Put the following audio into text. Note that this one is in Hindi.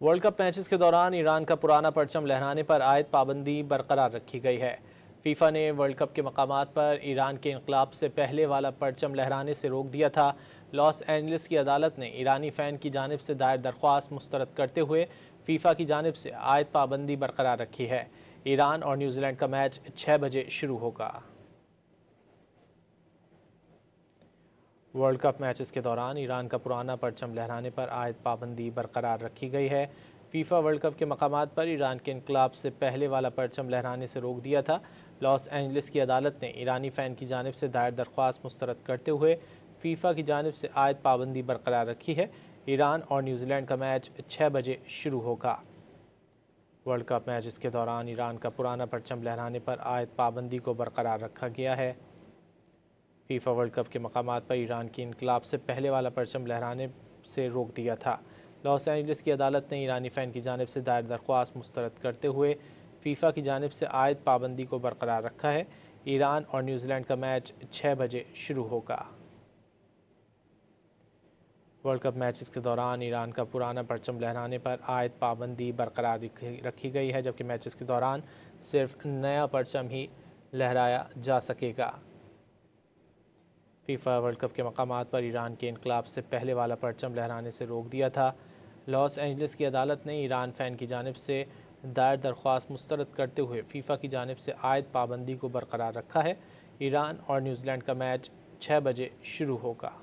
वर्ल्ड कप मैचेस के दौरान ईरान का पुराना परचम लहराने पर आयद पाबंदी बरकरार रखी गई है। फीफा ने वर्ल्ड कप के मकामात पर ईरान के इनकलाब से पहले वाला परचम लहराने से रोक दिया था। लॉस एंजलिस की अदालत ने ईरानी फ़ैन की जानिब से दायर दरख्वास्त मुस्तरद करते हुए फीफा की जानिब से आयद पाबंदी बरकरार रखी है। ईरान और न्यूजीलैंड का मैच 6 बजे शुरू होगा। वर्ल्ड कप मैचेस के दौरान ईरान का पुराना परचम लहराने पर आयद पाबंदी बरकरार रखी गई है। फीफा वर्ल्ड कप के मकामात पर ईरान के इनकलाब से पहले वाला परचम लहराने से रोक दिया था। लॉस एंजलिस की अदालत ने ईरानी फ़ैन की जानिब से दायर दरख्वास्त मुस्तरद करते हुए फीफा की जानिब से आयद पाबंदी बरकरार रखी है। ईरान और न्यूजीलैंड का मैच 6 बजे शुरू होगा। वर्ल्ड कप मैचेस के दौरान ईरान का पुराना परचम लहराने पर आयद पाबंदी को बरकरार रखा गया है। फीफा वर्ल्ड कप के मकामात पर ईरान की इनकलाब से पहले वाला परचम लहराने से रोक दिया था। लॉस एंजलिस की अदालत ने ईरानी फ़ैन की जानिब से दायर दरख्वास्त मुस्तरद करते हुए फीफा की जानिब से आयद पाबंदी को बरकरार रखा है। ईरान और न्यूजीलैंड का मैच 6 बजे शुरू होगा। वर्ल्ड कप मैचेस के दौरान ईरान का पुराना परचम लहराने पर आयद पाबंदी बरकरार रखी गई है, जबकि मैचेस के दौरान सिर्फ नया परचम ही लहराया जा सकेगा। फीफा वर्ल्ड कप के मकामात पर ईरान के इनकलाब से पहले वाला परचम लहराने से रोक दिया था। लॉस एंजलिस की अदालत ने ईरान फ़ैन की जानिब से दायर दरख्वास्त मुस्तरद करते हुए फीफा की जानिब से आयद पाबंदी को बरकरार रखा है। ईरान और न्यूजीलैंड का मैच 6 बजे शुरू होगा।